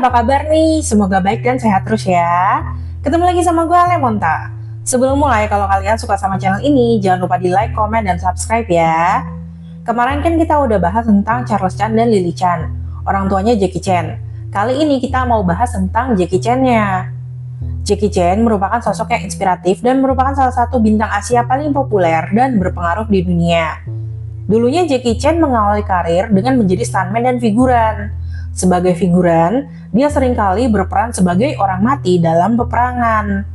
apa kabar nih? Semoga baik dan sehat terus ya. Ketemu lagi sama gue Lemonta. Sebelum mulai, kalau kalian suka sama channel ini, jangan lupa di like, komen, dan subscribe ya. Kemarin kan kita udah bahas tentang Charles Chan dan Lily Chan, orang tuanya Jackie Chan. Kali ini kita mau bahas tentang Jackie Chan-nya. Jackie Chan merupakan sosok yang inspiratif dan merupakan salah satu bintang Asia paling populer dan berpengaruh di dunia. Dulunya Jackie Chan mengawali karir dengan menjadi stuntman dan figuran. Sebagai figuran, dia seringkali berperan sebagai orang mati dalam peperangan.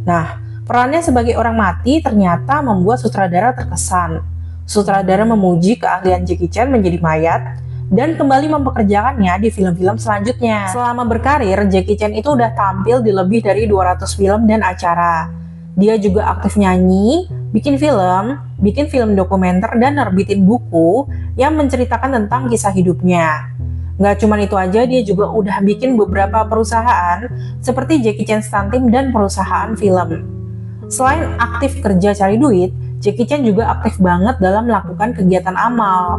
Nah, perannya sebagai orang mati ternyata membuat sutradara terkesan. Sutradara memuji keahlian Jackie Chan menjadi mayat dan kembali mempekerjakannya di film-film selanjutnya. Selama berkarir, Jackie Chan itu udah tampil di lebih dari 200 film dan acara. Dia juga aktif nyanyi, bikin film dokumenter, dan nerbitin buku yang menceritakan tentang kisah hidupnya. Nggak cuma itu aja, dia juga udah bikin beberapa perusahaan seperti Jackie Chan Stunt Team dan perusahaan film. Selain aktif kerja cari duit, Jackie Chan juga aktif banget dalam melakukan kegiatan amal.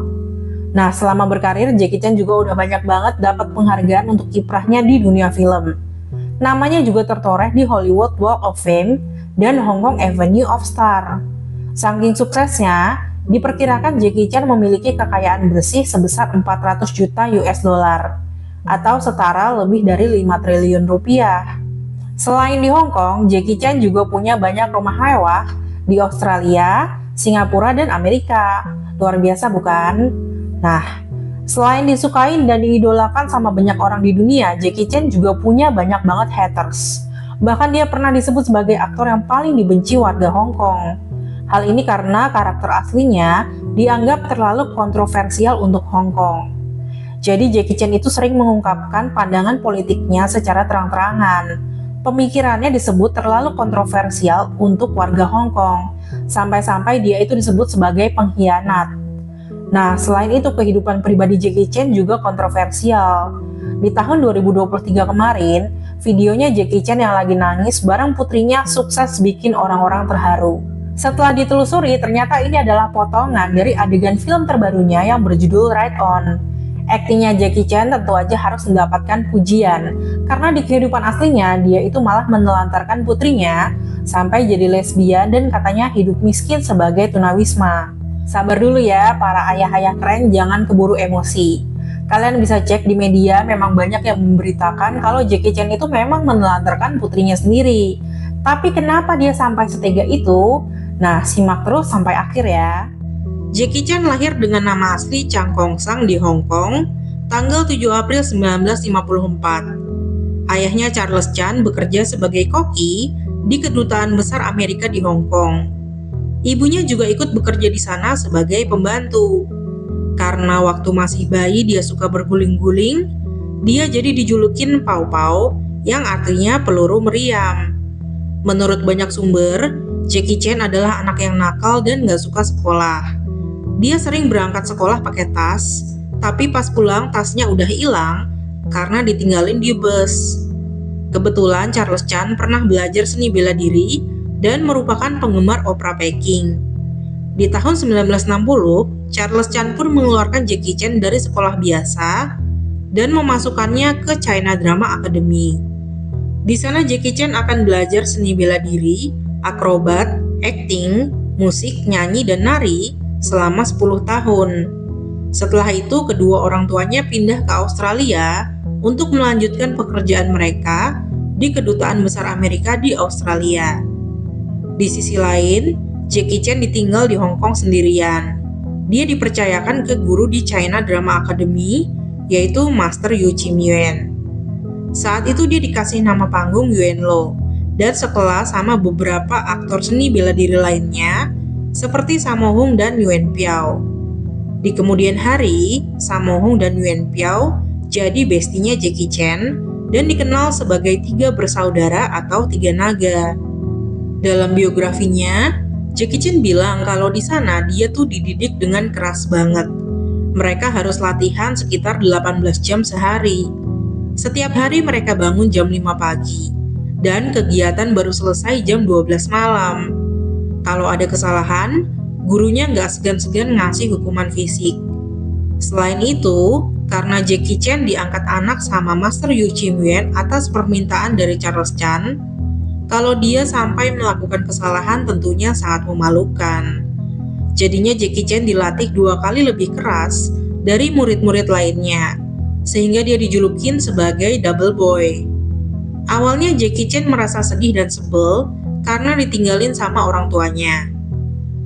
Nah, selama berkarir, Jackie Chan juga udah banyak banget dapat penghargaan untuk kiprahnya di dunia film. Namanya juga tertoreh di Hollywood Walk of Fame dan Hong Kong Avenue of Stars. Saking suksesnya, diperkirakan Jackie Chan memiliki kekayaan bersih sebesar 400 juta US dollar atau setara lebih dari 5 triliun rupiah. Selain di Hong Kong, Jackie Chan juga punya banyak rumah mewah di Australia, Singapura, dan Amerika. Luar biasa bukan? Nah, selain disukain dan diidolakan sama banyak orang di dunia, Jackie Chan juga punya banyak banget haters. Bahkan dia pernah disebut sebagai aktor yang paling dibenci warga Hong Kong. Hal ini karena karakter aslinya dianggap terlalu kontroversial untuk Hong Kong. Jadi Jackie Chan itu sering mengungkapkan pandangan politiknya secara terang-terangan. Pemikirannya disebut terlalu kontroversial untuk warga Hong Kong, sampai-sampai dia itu disebut sebagai pengkhianat. Nah, selain itu kehidupan pribadi Jackie Chan juga kontroversial. Di tahun 2023 kemarin, videonya Jackie Chan yang lagi nangis bareng putrinya sukses bikin orang-orang terharu. Setelah ditelusuri, ternyata ini adalah potongan dari adegan film terbarunya yang berjudul Ride On. Aktingnya Jackie Chan tentu aja harus mendapatkan pujian, karena di kehidupan aslinya dia itu malah menelantarkan putrinya sampai jadi lesbian dan katanya hidup miskin sebagai tunawisma. Sabar dulu ya para ayah-ayah keren, jangan keburu emosi. Kalian bisa cek di media, memang banyak yang memberitakan kalau Jackie Chan itu memang menelantarkan putrinya sendiri. Tapi kenapa dia sampai setega itu? Nah, simak terus sampai akhir ya. Jackie Chan lahir dengan nama asli Chang Kong Sang di Hong Kong, tanggal 7 April 1954. Ayahnya Charles Chan bekerja sebagai koki di Kedutaan Besar Amerika di Hong Kong. Ibunya juga ikut bekerja di sana sebagai pembantu. Karena waktu masih bayi dia suka berguling-guling, dia jadi dijulukin Pau Pau, yang artinya peluru meriam. Menurut banyak sumber, Jackie Chan adalah anak yang nakal dan gak suka sekolah. Dia sering berangkat sekolah pakai tas, tapi pas pulang tasnya udah hilang karena ditinggalin di bus. Kebetulan Charles Chan pernah belajar seni bela diri dan merupakan penggemar opera Peking. Di tahun 1960, Charles Chan pun mengeluarkan Jackie Chan dari sekolah biasa dan memasukkannya ke China Drama Academy. Di sana Jackie Chan akan belajar seni bela diri, akrobat, akting, musik, nyanyi, dan nari selama 10 tahun. Setelah itu kedua orang tuanya pindah ke Australia untuk melanjutkan pekerjaan mereka di Kedutaan Besar Amerika di Australia. Di sisi lain, Jackie Chan ditinggal di Hong Kong sendirian. Dia dipercayakan ke guru di China Drama Academy, yaitu Master Yu Chim Yuen. Saat itu dia dikasih nama panggung Yuen Lo dan sekelas sama beberapa aktor seni bela diri lainnya seperti Sammo Hung dan Yuen Piao. Di kemudian hari, Sammo Hung dan Yuen Piao jadi bestinya Jackie Chan dan dikenal sebagai 3 bersaudara atau 3 naga. Dalam biografinya, Jackie Chan bilang kalau di sana dia tuh dididik dengan keras banget. Mereka harus latihan sekitar 18 jam sehari. Setiap hari mereka bangun jam 5 pagi, dan kegiatan baru selesai jam 12 malam. Kalau ada kesalahan, gurunya nggak segan-segan ngasih hukuman fisik. Selain itu, Karena Jackie Chan diangkat anak sama Master Yu Chim-yen atas permintaan dari Charles Chan, kalau dia sampai melakukan kesalahan tentunya sangat memalukan. Jadinya Jackie Chan dilatih 2 kali lebih keras dari murid-murid lainnya, sehingga dia dijulukin sebagai Double Boy. Awalnya Jackie Chan merasa sedih dan sebel karena ditinggalin sama orang tuanya.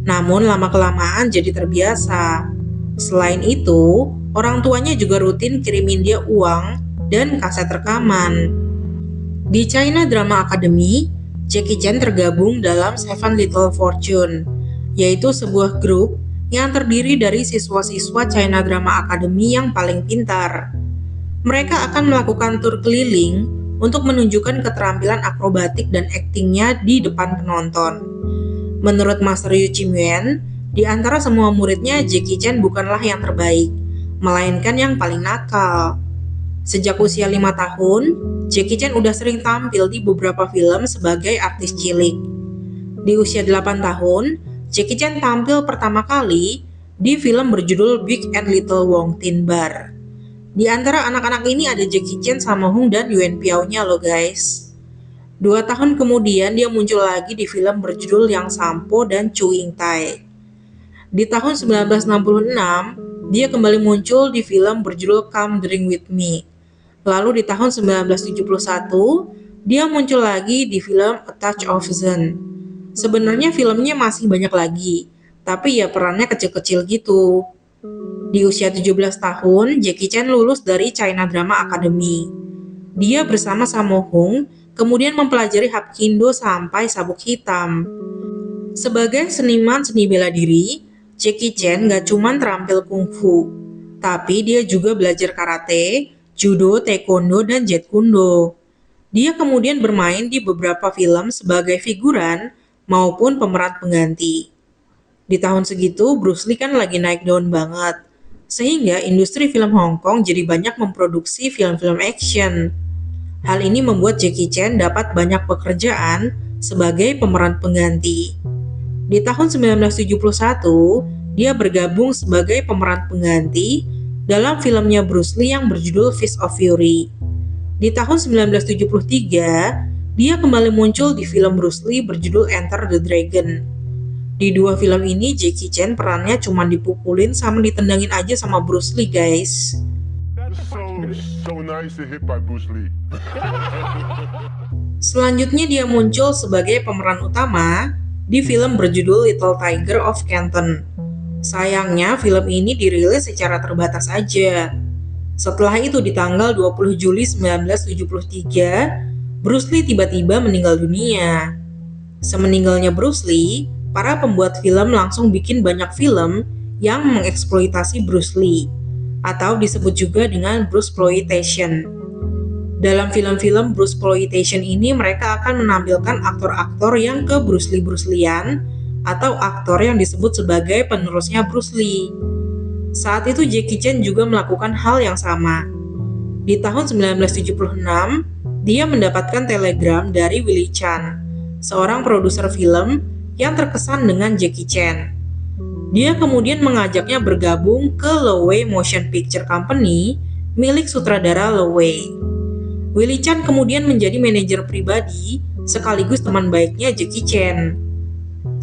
Namun lama-kelamaan jadi terbiasa. Selain itu, orang tuanya juga rutin kirimin dia uang dan kaset rekaman. Di China Drama Academy, Jackie Chan tergabung dalam Seven Little Fortune, yaitu sebuah grup yang terdiri dari siswa-siswa China Drama Academy yang paling pintar. Mereka akan melakukan tur keliling untuk menunjukkan keterampilan akrobatik dan aktingnya di depan penonton. Menurut Master Yu Chim-yen, di antara semua muridnya Jackie Chan bukanlah yang terbaik, melainkan yang paling nakal. Sejak usia 5 tahun, Jackie Chan udah sering tampil di beberapa film sebagai artis cilik. Di usia 8 tahun, Jackie Chan tampil pertama kali di film berjudul Big and Little Wong Tin Bar. Di antara anak-anak ini ada Jackie Chan, Sammo Hung, dan Yuen Piao-nya loh guys. 2 tahun kemudian dia muncul lagi di film berjudul Yang Sampo dan Chu Ying Tai. Di tahun 1966, dia kembali muncul di film berjudul Come Drink With Me. Lalu di tahun 1971, dia muncul lagi di film A Touch of Zen. Sebenarnya filmnya masih banyak lagi, tapi ya perannya kecil-kecil gitu. Di usia 17 tahun, Jackie Chan lulus dari China Drama Academy. Dia bersama Sammo Hung kemudian mempelajari Hapkido sampai sabuk hitam. Sebagai seniman seni bela diri, Jackie Chan gak cuma terampil kungfu, tapi dia juga belajar karate, judo, taekwondo, dan jeet kundo. Dia kemudian bermain di beberapa film sebagai figuran maupun pemeran pengganti. Di tahun segitu, Bruce Lee kan lagi naik daun banget, sehingga industri film Hong Kong jadi banyak memproduksi film-film action. Hal ini membuat Jackie Chan dapat banyak pekerjaan sebagai pemeran pengganti. Di tahun 1971, dia bergabung sebagai pemeran pengganti dalam filmnya Bruce Lee yang berjudul Fist of Fury. Di tahun 1973, dia kembali muncul di film Bruce Lee berjudul Enter the Dragon. Di 2 film ini, Jackie Chan perannya cuma dipukulin sama ditendangin aja sama Bruce Lee guys. So nice to hit by Bruce Lee. Selanjutnya dia muncul sebagai pemeran utama di film berjudul Little Tiger of Canton. Sayangnya film ini dirilis secara terbatas aja. Setelah itu di tanggal 20 Juli 1973, Bruce Lee tiba-tiba meninggal dunia. Semeninggalnya Bruce Lee, para pembuat film langsung bikin banyak film yang mengeksploitasi Bruce Lee, atau disebut juga dengan Bruceploitation. Dalam film-film Bruceploitation ini mereka akan menampilkan aktor-aktor yang ke Bruce Lee-an atau aktor yang disebut sebagai penerusnya Bruce Lee. Saat itu Jackie Chan juga melakukan hal yang sama. Di tahun 1976, dia mendapatkan telegram dari Willie Chan, seorang produser film yang terkesan dengan Jackie Chan. Dia kemudian mengajaknya bergabung ke Loewe Motion Picture Company milik sutradara Loewe. Willie Chan kemudian menjadi manajer pribadi sekaligus teman baiknya Jackie Chan.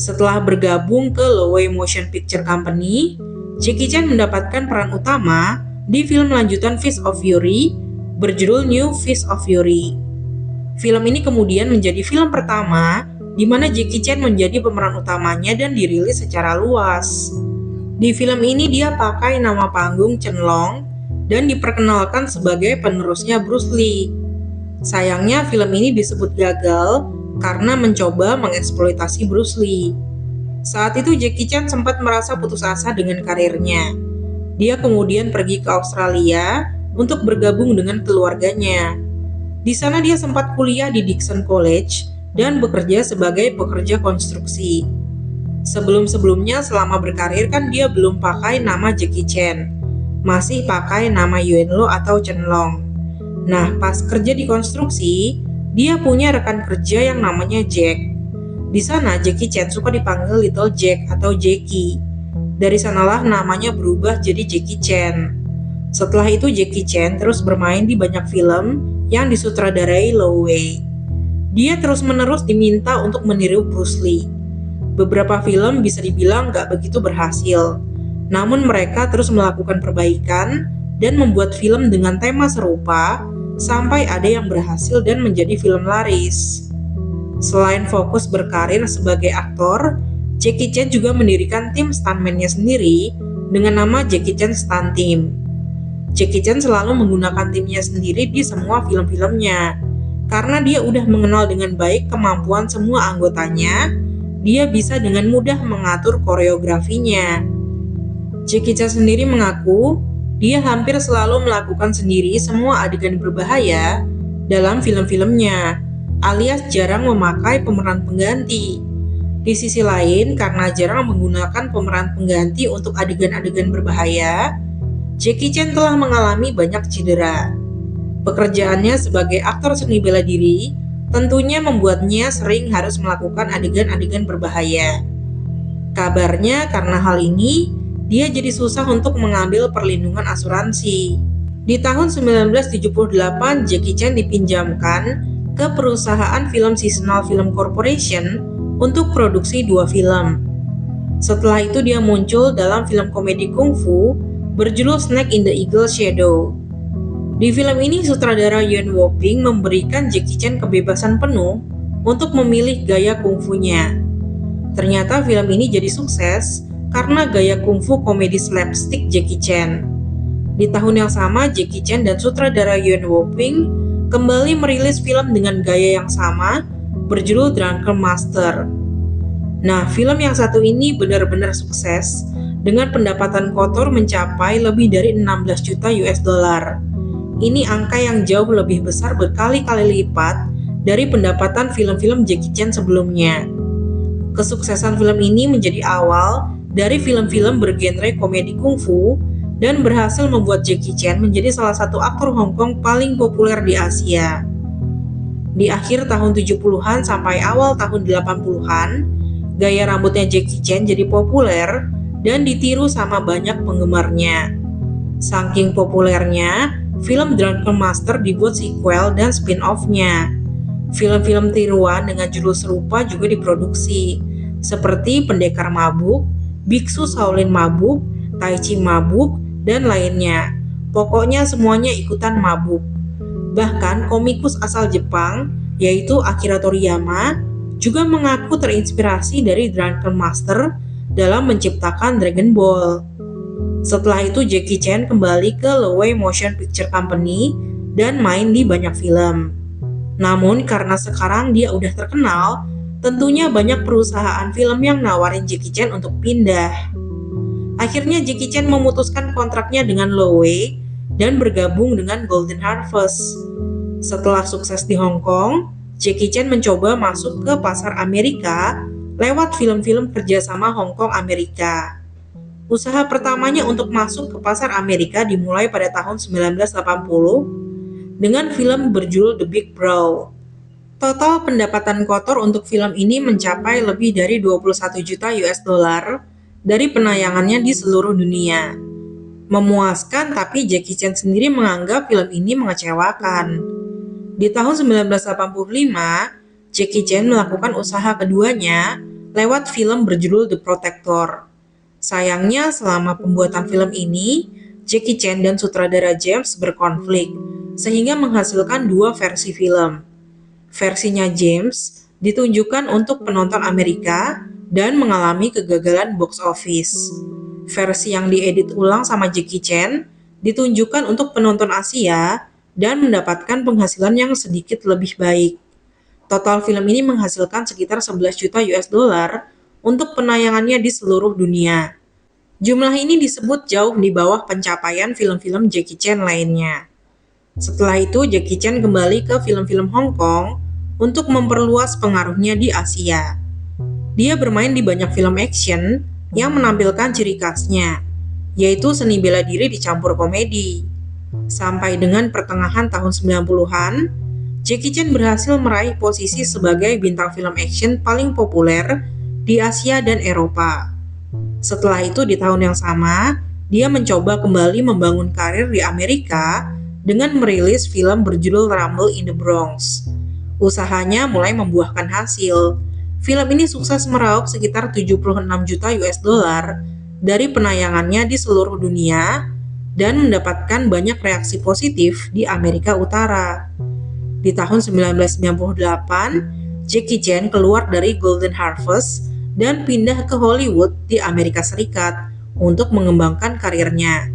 Setelah bergabung ke Loewe Motion Picture Company, Jackie Chan mendapatkan peran utama di film lanjutan Fist of Fury berjudul New Fist of Fury. Film ini kemudian menjadi film pertama di mana Jackie Chan menjadi pemeran utamanya dan dirilis secara luas. Di film ini dia pakai nama panggung Chen Long dan diperkenalkan sebagai penerusnya Bruce Lee. Sayangnya film ini disebut gagal karena mencoba mengeksploitasi Bruce Lee. Saat itu Jackie Chan sempat merasa putus asa dengan karirnya. Dia kemudian pergi ke Australia untuk bergabung dengan keluarganya. Di sana dia sempat kuliah di Dickson College dan bekerja sebagai pekerja konstruksi. Sebelum-sebelumnya selama berkarir kan dia belum pakai nama Jackie Chan, masih pakai nama Yuen Lo atau Chen Long. Nah, pas kerja di konstruksi, dia punya rekan kerja yang namanya Jack. Di sana Jackie Chan suka dipanggil Little Jack atau Jackie. Dari sanalah namanya berubah jadi Jackie Chan. Setelah itu Jackie Chan terus bermain di banyak film yang disutradarai Lo Wei. Dia terus-menerus diminta untuk meniru Bruce Lee. Beberapa film bisa dibilang gak begitu berhasil, namun mereka terus melakukan perbaikan dan membuat film dengan tema serupa sampai ada yang berhasil dan menjadi film laris. Selain fokus berkarir sebagai aktor, Jackie Chan juga mendirikan tim stuntman-nya sendiri dengan nama Jackie Chan Stunt Team. Jackie Chan selalu menggunakan timnya sendiri di semua film-filmnya. Karena dia udah mengenal dengan baik kemampuan semua anggotanya, dia bisa dengan mudah mengatur koreografinya. Jackie Chan sendiri mengaku, dia hampir selalu melakukan sendiri semua adegan berbahaya dalam film-filmnya, alias jarang memakai pemeran pengganti. Di sisi lain, karena jarang menggunakan pemeran pengganti untuk adegan-adegan berbahaya, Jackie Chan telah mengalami banyak cedera. Pekerjaannya sebagai aktor seni bela diri tentunya membuatnya sering harus melakukan adegan-adegan berbahaya. Kabarnya karena hal ini, dia jadi susah untuk mengambil perlindungan asuransi. Di tahun 1978, Jackie Chan dipinjamkan ke perusahaan film Seasonal Film Corporation untuk produksi 2 film. Setelah itu dia muncul dalam film komedi kungfu berjudul Snake in the Eagle Shadow. Di film ini sutradara Yuen Woo-ping memberikan Jackie Chan kebebasan penuh untuk memilih gaya kungfunya. Ternyata film ini jadi sukses karena gaya kungfu komedi slapstick Jackie Chan. Di tahun yang sama, Jackie Chan dan sutradara Yuen Woo-ping kembali merilis film dengan gaya yang sama berjudul Drunken Master. Nah, film yang satu ini benar-benar sukses dengan pendapatan kotor mencapai lebih dari 16 juta US dollar. Ini angka yang jauh lebih besar berkali-kali lipat dari pendapatan film-film Jackie Chan sebelumnya. Kesuksesan film ini menjadi awal dari film-film bergenre komedi kungfu dan berhasil membuat Jackie Chan menjadi salah satu aktor Hong Kong paling populer di Asia. Di akhir tahun 70-an sampai awal tahun 80-an, gaya rambutnya Jackie Chan jadi populer dan ditiru sama banyak penggemarnya. Saking populernya, film Drunken Master dibuat sequel dan spin-off-nya. Film-film tiruan dengan judul serupa juga diproduksi, seperti Pendekar Mabuk, Biksu Shaolin Mabuk, Tai Chi Mabuk, dan lainnya. Pokoknya semuanya ikutan mabuk. Bahkan komikus asal Jepang, yaitu Akira Toriyama, juga mengaku terinspirasi dari Drunken Master dalam menciptakan Dragon Ball. Setelah itu Jackie Chan kembali ke Loewe Motion Picture Company dan main di banyak film. Namun karena sekarang dia udah terkenal, tentunya banyak perusahaan film yang nawarin Jackie Chan untuk pindah. Akhirnya Jackie Chan memutuskan kontraknya dengan Loewe dan bergabung dengan Golden Harvest. Setelah sukses di Hong Kong, Jackie Chan mencoba masuk ke pasar Amerika lewat film-film kerjasama Hong Kong Amerika. Usaha pertamanya untuk masuk ke pasar Amerika dimulai pada tahun 1980 dengan film berjudul The Big Brawl. Total pendapatan kotor untuk film ini mencapai lebih dari 21 juta US dollar dari penayangannya di seluruh dunia. Memuaskan, tapi Jackie Chan sendiri menganggap film ini mengecewakan. Di tahun 1985, Jackie Chan melakukan usaha keduanya lewat film berjudul The Protector. Sayangnya, selama pembuatan film ini, Jackie Chan dan sutradara James berkonflik, sehingga menghasilkan 2 versi film. Versinya James ditunjukkan untuk penonton Amerika dan mengalami kegagalan box office. Versi yang diedit ulang sama Jackie Chan ditunjukkan untuk penonton Asia dan mendapatkan penghasilan yang sedikit lebih baik. Total film ini menghasilkan sekitar 11 juta US dollar untuk penayangannya di seluruh dunia. Jumlah ini disebut jauh di bawah pencapaian film-film Jackie Chan lainnya. Setelah itu, Jackie Chan kembali ke film-film Hong Kong untuk memperluas pengaruhnya di Asia. Dia bermain di banyak film action yang menampilkan ciri khasnya, yaitu seni bela diri dicampur komedi. Sampai dengan pertengahan tahun 90-an, Jackie Chan berhasil meraih posisi sebagai bintang film action paling populer di Asia dan Eropa. Setelah itu di tahun yang sama, dia mencoba kembali membangun karir di Amerika dengan merilis film berjudul Rumble in the Bronx. Usahanya mulai membuahkan hasil. Film ini sukses meraup sekitar 76 juta US dollar dari penayangannya di seluruh dunia dan mendapatkan banyak reaksi positif di Amerika Utara. Di tahun 1998, Jackie Chan keluar dari Golden Harvest dan pindah ke Hollywood di Amerika Serikat untuk mengembangkan karirnya.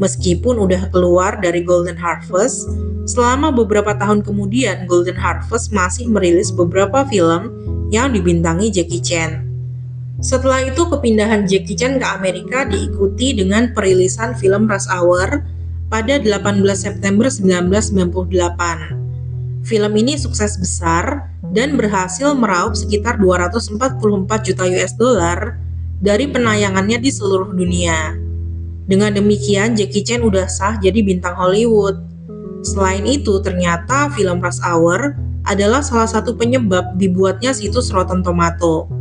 Meskipun udah keluar dari Golden Harvest, selama beberapa tahun kemudian Golden Harvest masih merilis beberapa film yang dibintangi Jackie Chan. Setelah itu kepindahan Jackie Chan ke Amerika diikuti dengan perilisan film Rush Hour pada 18 September 1998. Film ini sukses besar dan berhasil meraup sekitar 244 juta US dollar dari penayangannya di seluruh dunia. Dengan demikian, Jackie Chan udah sah jadi bintang Hollywood. Selain itu, ternyata film Rush Hour adalah salah satu penyebab dibuatnya situs Rotten Tomato.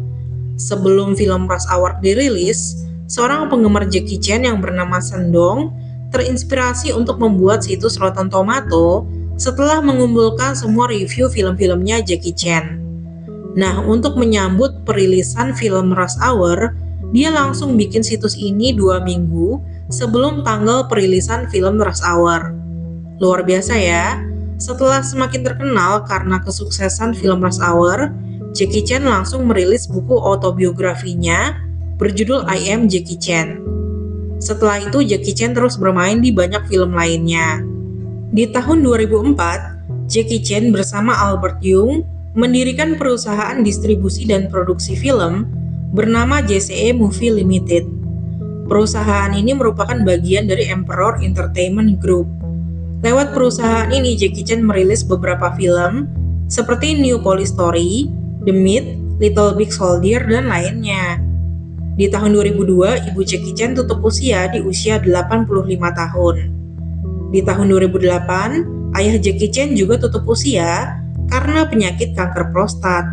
Sebelum film Rush Hour dirilis, seorang penggemar Jackie Chan yang bernama Sendong terinspirasi untuk membuat situs Rotten Tomato setelah mengumpulkan semua review film-filmnya Jackie Chan. Nah, untuk menyambut perilisan film Rush Hour, dia langsung bikin situs ini 2 minggu sebelum tanggal perilisan film Rush Hour. Luar biasa ya. Setelah semakin terkenal karena kesuksesan film Rush Hour, Jackie Chan langsung merilis buku autobiografinya berjudul I Am Jackie Chan. Setelah itu Jackie Chan terus bermain di banyak film lainnya. Di tahun 2004, Jackie Chan bersama Albert Yung mendirikan perusahaan distribusi dan produksi film bernama JCE Movie Limited. Perusahaan ini merupakan bagian dari Emperor Entertainment Group. Lewat perusahaan ini, Jackie Chan merilis beberapa film seperti New Police Story, The Myth, Little Big Soldier, dan lainnya. Di tahun 2002, ibu Jackie Chan tutup usia di usia 85 tahun. Di tahun 2008, ayah Jackie Chan juga tutup usia karena penyakit kanker prostat.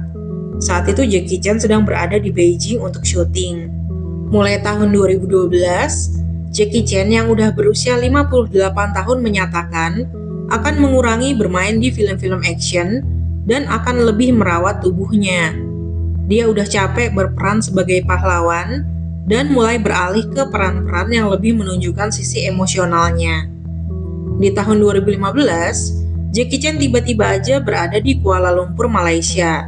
Saat itu Jackie Chan sedang berada di Beijing untuk syuting. Mulai tahun 2012, Jackie Chan yang udah berusia 58 tahun menyatakan akan mengurangi bermain di film-film action dan akan lebih merawat tubuhnya. Dia udah capek berperan sebagai pahlawan dan mulai beralih ke peran-peran yang lebih menunjukkan sisi emosionalnya. Di tahun 2015, Jackie Chan tiba-tiba aja berada di Kuala Lumpur, Malaysia.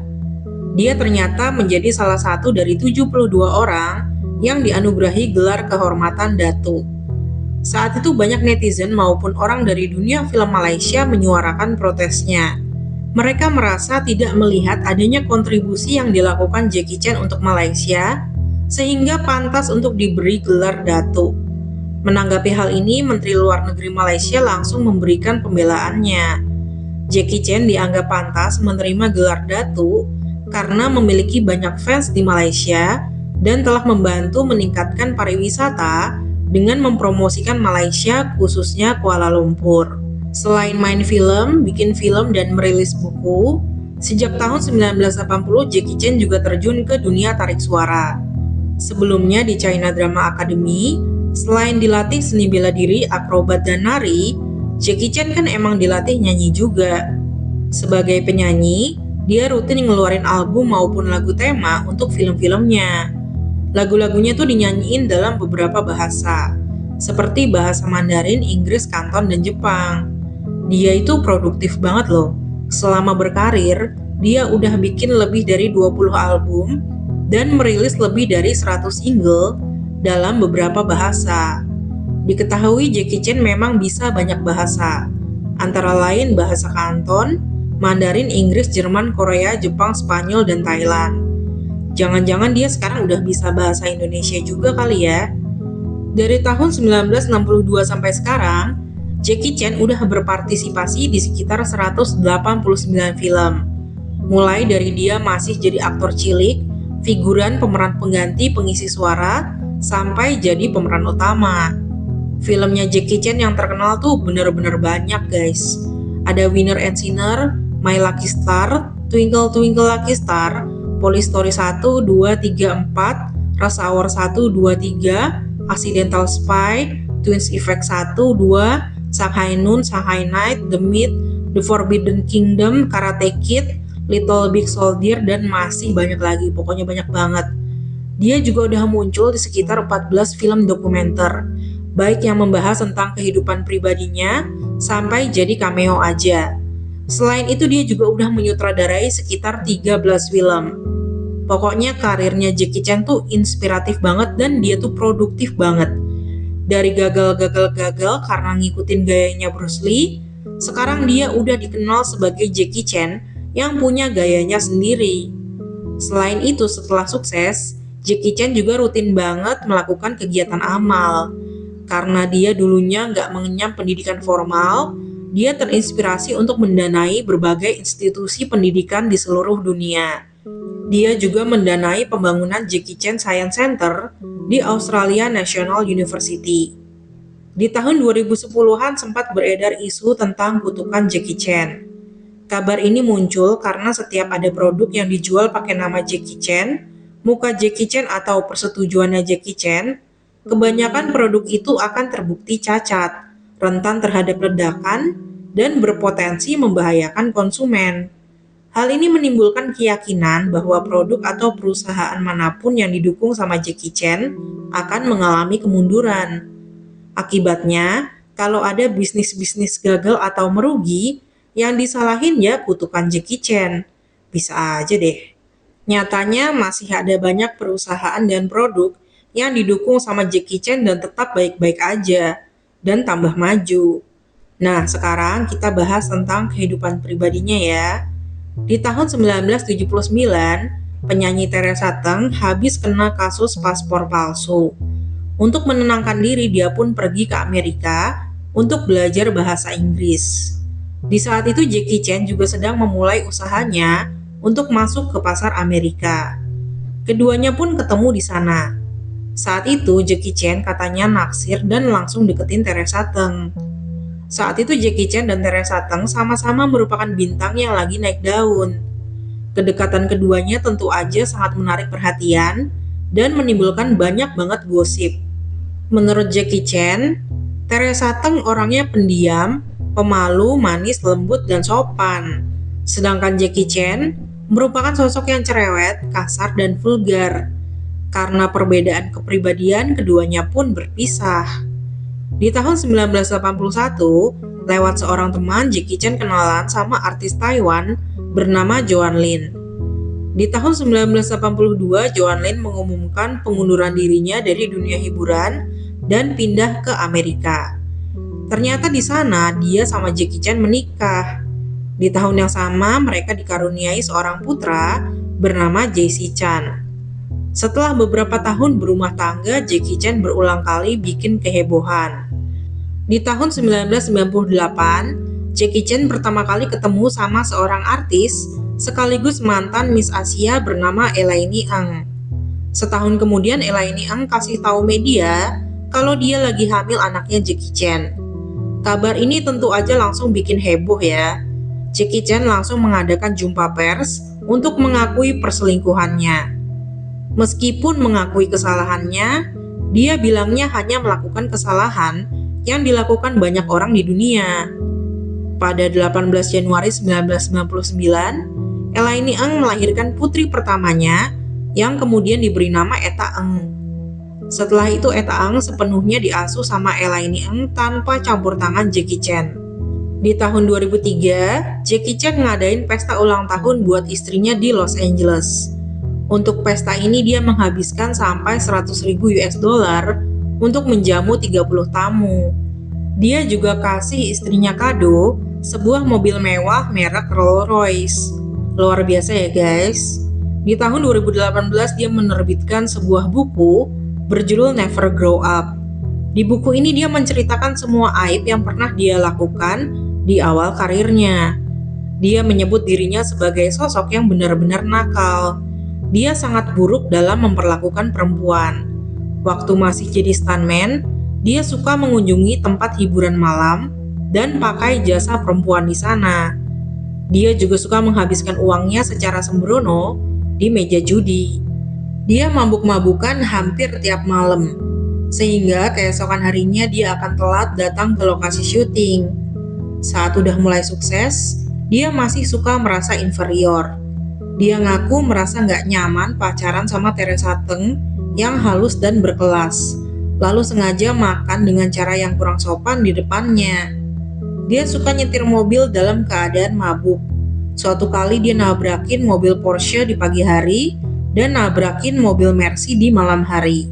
Dia ternyata menjadi salah satu dari 72 orang yang dianugerahi gelar kehormatan Datuk. Saat itu banyak netizen maupun orang dari dunia film Malaysia menyuarakan protesnya. Mereka merasa tidak melihat adanya kontribusi yang dilakukan Jackie Chan untuk Malaysia, sehingga pantas untuk diberi gelar Datuk. Menanggapi hal ini, Menteri Luar Negeri Malaysia langsung memberikan pembelaannya. Jackie Chan dianggap pantas menerima gelar Datuk karena memiliki banyak fans di Malaysia dan telah membantu meningkatkan pariwisata dengan mempromosikan Malaysia, khususnya Kuala Lumpur. Selain main film, bikin film, dan merilis buku, sejak tahun 1980 Jackie Chan juga terjun ke dunia tarik suara. Sebelumnya di China Drama Academy, selain dilatih seni bela diri, akrobat, dan nari, Jackie Chan kan emang dilatih nyanyi juga. Sebagai penyanyi, dia rutin ngeluarin album maupun lagu tema untuk film-filmnya. Lagu-lagunya tuh dinyanyiin dalam beberapa bahasa, seperti bahasa Mandarin, Inggris, Kanton, dan Jepang. Dia itu produktif banget loh. Selama berkarir, dia udah bikin lebih dari 20 album dan merilis lebih dari 100 single dalam beberapa bahasa. Diketahui Jackie Chan memang bisa banyak bahasa, antara lain bahasa Kanton, Mandarin, Inggris, Jerman, Korea, Jepang, Spanyol, dan Thailand. Jangan-jangan dia sekarang udah bisa bahasa Indonesia juga kali ya. Dari tahun 1962 sampai sekarang, Jackie Chan udah berpartisipasi di sekitar 189 film. Mulai dari dia masih jadi aktor cilik, figuran, pemeran pengganti, pengisi suara, sampai jadi pemeran utama. Filmnya Jackie Chan yang terkenal tuh bener-bener banyak guys. Ada Winner and Sinner, My Lucky Star, Twinkle Twinkle Lucky Star, Police Story 1, 2, 3, 4, Rush Hour 1, 2, 3, Accidental Spy, Twins Effect 1, 2, Shanghai Noon, Shanghai Night, The Myth, The Forbidden Kingdom, Karate Kid, Little Big Soldier, dan masih banyak lagi, pokoknya banyak banget. Dia juga udah muncul di sekitar 14 film dokumenter, baik yang membahas tentang kehidupan pribadinya, sampai jadi cameo aja. Selain itu dia juga udah menyutradarai sekitar 13 film. Pokoknya karirnya Jackie Chan tuh inspiratif banget dan dia tuh produktif banget. Dari gagal karena ngikutin gayanya Bruce Lee, sekarang dia udah dikenal sebagai Jackie Chan yang punya gayanya sendiri. Selain itu, setelah sukses, Jackie Chan juga rutin banget melakukan kegiatan amal. Karena dia dulunya nggak mengenyam pendidikan formal, dia terinspirasi untuk mendanai berbagai institusi pendidikan di seluruh dunia. Dia juga mendanai pembangunan Jackie Chan Science Center di Australia National University. Di tahun 2010-an sempat beredar isu tentang kutukan Jackie Chan. Kabar ini muncul karena setiap ada produk yang dijual pakai nama Jackie Chan, muka Jackie Chan atau persetujuannya Jackie Chan, kebanyakan produk itu akan terbukti cacat, rentan terhadap ledakan, dan berpotensi membahayakan konsumen. Hal ini menimbulkan keyakinan bahwa produk atau perusahaan manapun yang didukung sama Jackie Chan akan mengalami kemunduran. Akibatnya, kalau ada bisnis-bisnis gagal atau merugi, yang disalahin ya kutukan Jackie Chan. Bisa aja deh. Nyatanya masih ada banyak perusahaan dan produk yang didukung sama Jackie Chan dan tetap baik-baik aja dan tambah maju. Nah, sekarang kita bahas tentang kehidupan pribadinya ya. Di tahun 1979, penyanyi Teresa Teng habis kena kasus paspor palsu. Untuk menenangkan diri, dia pun pergi ke Amerika untuk belajar bahasa Inggris. Di saat itu Jackie Chan juga sedang memulai usahanya untuk masuk ke pasar Amerika. Keduanya pun ketemu di sana. Saat itu Jackie Chan katanya naksir dan langsung deketin Teresa Teng. Saat itu Jackie Chan dan Teresa Teng sama-sama merupakan bintang yang lagi naik daun. Kedekatan keduanya tentu aja sangat menarik perhatian dan menimbulkan banyak banget gosip. Menurut Jackie Chan, Teresa Teng orangnya pendiam, pemalu, manis, lembut, dan sopan. Sedangkan Jackie Chan merupakan sosok yang cerewet, kasar, dan vulgar. Karena perbedaan kepribadian, keduanya pun berpisah. Di tahun 1981, lewat seorang teman, Jackie Chan kenalan sama artis Taiwan bernama Joan Lin. Di tahun 1982, Joan Lin mengumumkan pengunduran dirinya dari dunia hiburan dan pindah ke Amerika. Ternyata di sana dia sama Jackie Chan menikah. Di tahun yang sama mereka dikaruniai seorang putra bernama Jesse Chan. Setelah beberapa tahun berumah tangga, Jackie Chan berulang kali bikin kehebohan. Di tahun 1998, Jackie Chan pertama kali ketemu sama seorang artis sekaligus mantan Miss Asia bernama Elaine Ang. Setahun kemudian Elaine Ang kasih tahu media kalau dia lagi hamil anaknya Jackie Chan. Kabar ini tentu aja langsung bikin heboh ya. Jackie Chan langsung mengadakan jumpa pers untuk mengakui perselingkuhannya. Meskipun mengakui kesalahannya, dia bilangnya hanya melakukan kesalahan yang dilakukan banyak orang di dunia. Pada 18 Januari 1999, Elaine Ang melahirkan putri pertamanya yang kemudian diberi nama Eta Eng. Setelah itu Eta Ang sepenuhnya diasuh sama Elaine Ang tanpa campur tangan Jackie Chan. Di tahun 2003, Jackie Chan ngadain pesta ulang tahun buat istrinya di Los Angeles. Untuk pesta ini dia menghabiskan sampai 100.000 US dollar untuk menjamu 30 tamu. Dia juga kasih istrinya kado sebuah mobil mewah merek Rolls Royce. Luar biasa ya guys. Di tahun 2018 dia menerbitkan sebuah buku berjudul Never Grow Up. Di buku ini dia menceritakan semua aib yang pernah dia lakukan di awal karirnya. Dia menyebut dirinya sebagai sosok yang benar-benar nakal. Dia sangat buruk dalam memperlakukan perempuan. Waktu masih jadi stuntman, dia suka mengunjungi tempat hiburan malam dan pakai jasa perempuan di sana. Dia juga suka menghabiskan uangnya secara sembrono di meja judi. Dia mabuk-mabukan hampir tiap malam. Sehingga keesokan harinya dia akan telat datang ke lokasi syuting. Saat udah mulai sukses, dia masih suka merasa inferior. Dia ngaku merasa nggak nyaman pacaran sama Teresa Teng yang halus dan berkelas, lalu sengaja makan dengan cara yang kurang sopan di depannya. Dia suka nyetir mobil dalam keadaan mabuk. Suatu kali dia nabrakin mobil Porsche di pagi hari dan nabrakin mobil Mercy di malam hari.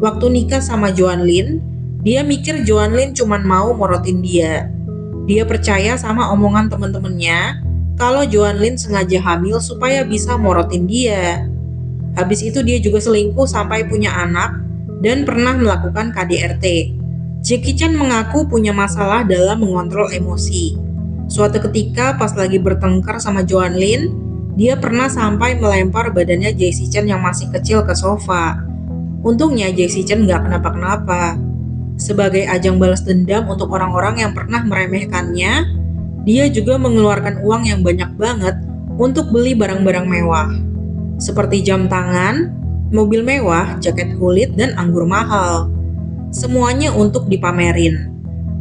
Waktu nikah sama Joan Lin, dia mikir Joan Lin cuma mau morotin dia. Dia percaya sama omongan temen-temennya kalau Joan Lin sengaja hamil supaya bisa morotin dia. Habis itu dia juga selingkuh sampai punya anak dan pernah melakukan KDRT. Jackie Chan mengaku punya masalah dalam mengontrol emosi. Suatu ketika pas lagi bertengkar sama Joan Lin, dia pernah sampai melempar badannya Jackie Chan yang masih kecil ke sofa. Untungnya Jackie Chan nggak kenapa-kenapa. Sebagai ajang balas dendam untuk orang-orang yang pernah meremehkannya, dia juga mengeluarkan uang yang banyak banget untuk beli barang-barang mewah. Seperti jam tangan, mobil mewah, jaket kulit, dan anggur mahal. Semuanya untuk dipamerin.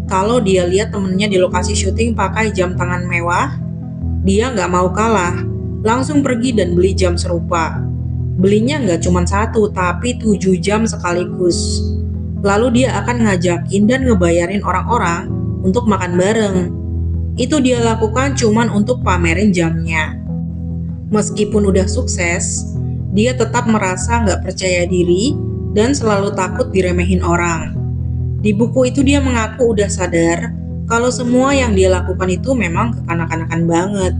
Kalau dia lihat temennya di lokasi syuting pakai jam tangan mewah, dia nggak mau kalah, langsung pergi dan beli jam serupa. Belinya nggak cuma 1, tapi 7 jam sekaligus. Lalu dia akan ngajakin dan ngebayarin orang-orang untuk makan bareng. Itu dia lakukan cuman untuk pamerin jamnya. Meskipun udah sukses, dia tetap merasa nggak percaya diri dan selalu takut diremehin orang. Di buku itu dia mengaku udah sadar kalau semua yang dia lakukan itu memang kekanak-kanakan banget.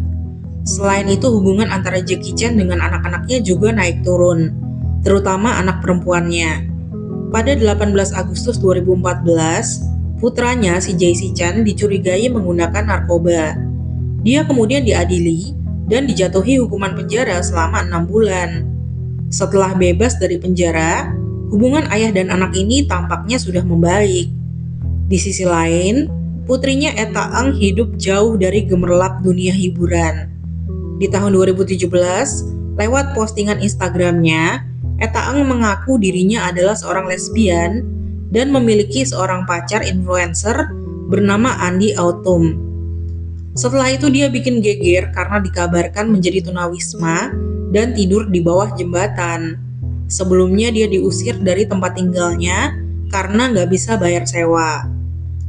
Selain itu hubungan antara Jackie Chan dengan anak-anaknya juga naik turun, terutama anak perempuannya. Pada 18 Agustus 2014, putranya si Jackie Chan dicurigai menggunakan narkoba. Dia kemudian diadili dan dijatuhi hukuman penjara selama 6 bulan. Setelah bebas dari penjara, hubungan ayah dan anak ini tampaknya sudah membaik. Di sisi lain, putrinya Eta Eng hidup jauh dari gemerlap dunia hiburan. Di tahun 2017, lewat postingan Instagramnya, Eta Eng mengaku dirinya adalah seorang lesbian dan memiliki seorang pacar influencer bernama Andy Autumn. Setelah itu dia bikin geger karena dikabarkan menjadi tunawisma dan tidur di bawah jembatan. Sebelumnya dia diusir dari tempat tinggalnya karena nggak bisa bayar sewa.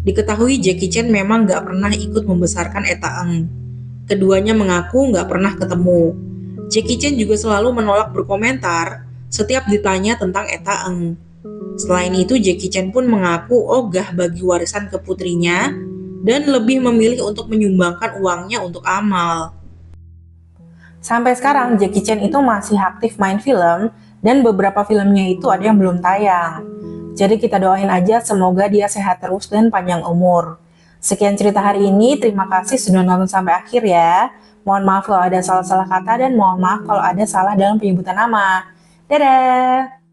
Diketahui Jackie Chan memang nggak pernah ikut membesarkan Eta Eng. Keduanya mengaku nggak pernah ketemu. Jackie Chan juga selalu menolak berkomentar setiap ditanya tentang Eta Eng. Selain itu, Jackie Chan pun mengaku ogah bagi warisan ke putrinya dan lebih memilih untuk menyumbangkan uangnya untuk amal. Sampai sekarang, Jackie Chan itu masih aktif main film dan beberapa filmnya itu ada yang belum tayang. Jadi kita doain aja semoga dia sehat terus dan panjang umur. Sekian cerita hari ini, terima kasih sudah nonton sampai akhir ya. Mohon maaf kalau ada salah-salah kata dan mohon maaf kalau ada salah dalam penyebutan nama. Dadah!